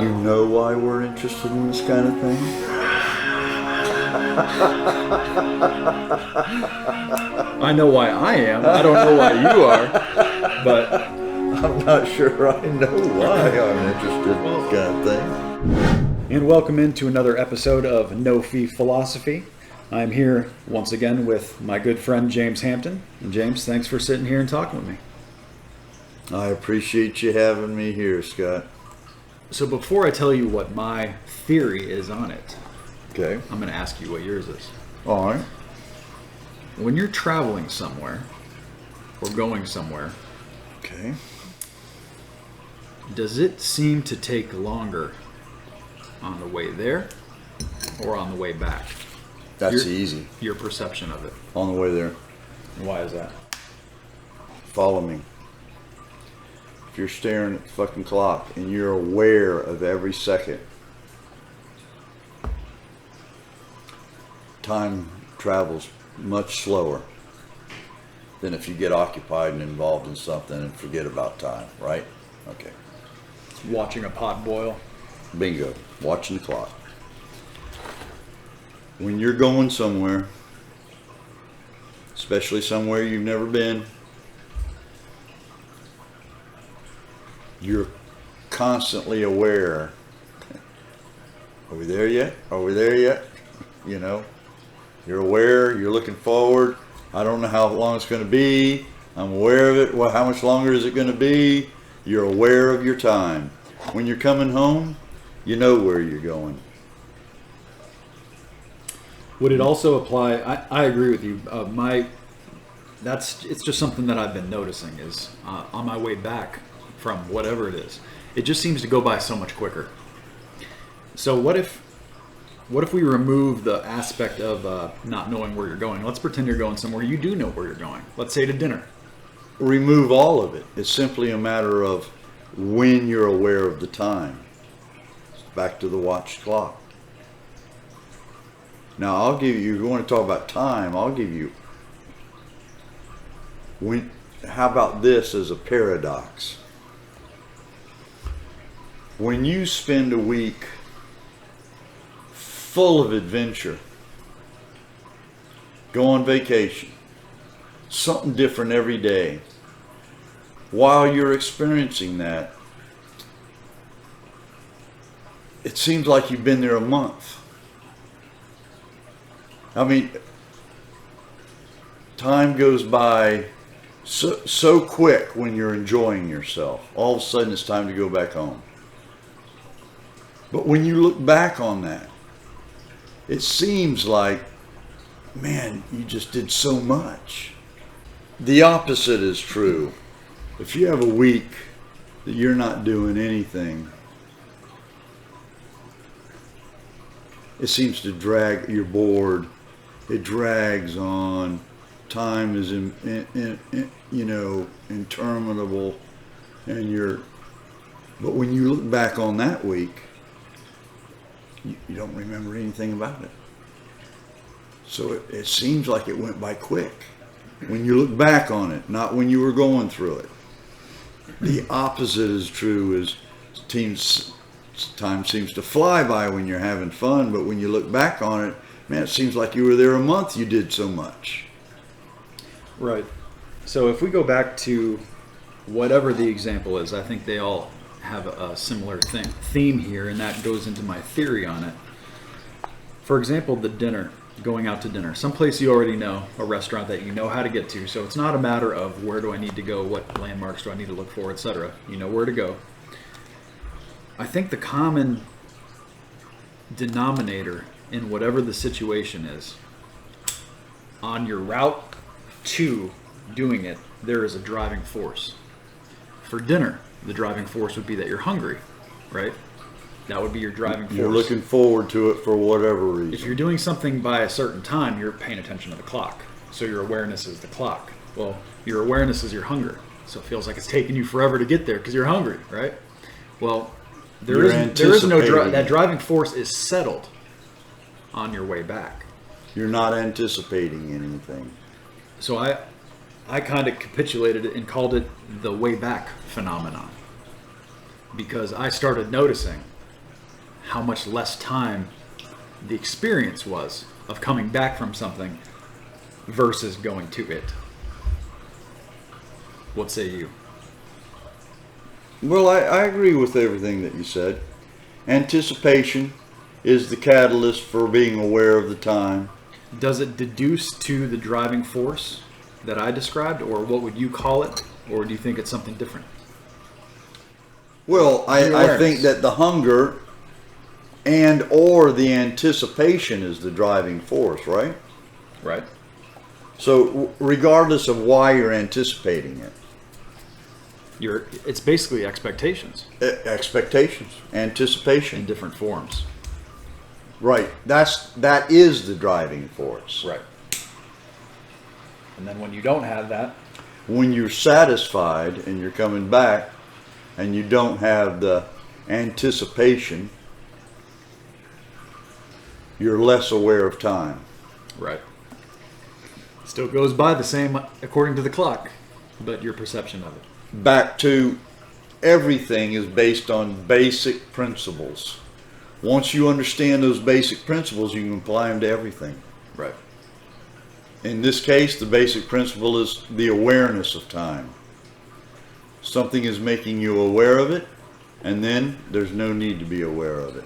You know why we're interested in this kind of thing? I know why I am. I don't know why you are, but I'm not sure I know why I'm interested in this kind of thing. And welcome into another episode of No Fee Philosophy. I'm here once again with my good friend James Hampton. And James, thanks for sitting here and talking with me. I appreciate you having me here, Scott. So before I tell you what my theory is on it, Okay. I'm going to ask you what yours is. All right. When you're traveling somewhere or going somewhere, Okay. does it seem to take longer on the way there or on the way back? That's easy. Your perception of it. On the way there. Why is that? Follow me. If you're staring at the fucking clock and you're aware of every second, time travels much slower than if you get occupied and involved in something and forget about time, right? Okay. Watching a pot boil. Bingo. Watching the clock. When you're going somewhere, especially somewhere you've never been, you're constantly aware. Are we there yet? Are we there yet? You know, you're aware, you're looking forward. I don't know how long it's going to be. I'm aware of it. Well, how much longer is it going to be? You're aware of your time. When you're coming home, you know where you're going. Would it also apply? I agree with you. It's just something that I've been noticing is on my way back from whatever it is, it just seems to go by so much quicker. So what if we remove the aspect of not knowing where you're going? Let's pretend you're going somewhere you do know where you're going. Let's say to dinner. Remove all of it. It's simply a matter of when you're aware of the time. Back to the watch clock. Now I'll give you, if you want to talk about time, I'll give you, how about this as a paradox? When you spend a week full of adventure, go on vacation, something different every day, while you're experiencing that, it seems like you've been there a month. I mean, time goes by so quick when you're enjoying yourself. All of a sudden it's time to go back home. But when you look back on that, it seems like, man, you just did so much. The opposite is true. If you have a week that you're not doing anything, it seems to drag, you're bored, it drags on, time is interminable, but when you look back on that week, you don't remember anything about it. So it seems like it went by quick when you look back on it, not when you were going through it. The opposite is true, is time seems to fly by when you're having fun, but when you look back on it, man, it seems like you were there a month, you did so much. Right. So if we go back to whatever the example is, I think they all have a similar theme here, and that goes into my theory on it. For example, the dinner, going out to dinner, someplace you already know, a restaurant that you know how to get to, so it's not a matter of where do I need to go, what landmarks do I need to look for, etc. You know where to go. I think the common denominator in whatever the situation is, on your route to doing it, there is a driving force. For dinner, the driving force would be that you're hungry, right? That would be your driving force. You're looking forward to it for whatever reason. If you're doing something by a certain time, you're paying attention to the clock. So your awareness is the clock. Well, your awareness is your hunger. So it feels like it's taking you forever to get there because you're hungry, right? Well, there is no that driving force is settled on your way back. You're not anticipating anything. So I kind of capitulated it and called it the way back phenomenon, because I started noticing how much less time the experience was of coming back from something versus going to it. What say you? Well, I agree with everything that you said. Anticipation is the catalyst for being aware of the time. Does it deduce to the driving force that I described, or what would you call it? Or do you think it's something different? Well, I awareness. think that the hunger and or the anticipation is the driving force, right? Right. So regardless of why you're anticipating it. It's basically expectations Expectations, anticipation. in different forms. Right. That is the driving force. Right. And then when you don't have that, When you're satisfied and you're coming back and you don't have the anticipation, you're less aware of time. right, still goes by the same according to the clock, but your perception of it. Back to everything is based on basic principles. Once you understand those basic principles, you can apply them to everything. Right. In this case, the basic principle is the awareness of time. Something is making you aware of it, and then there's no need to be aware of it.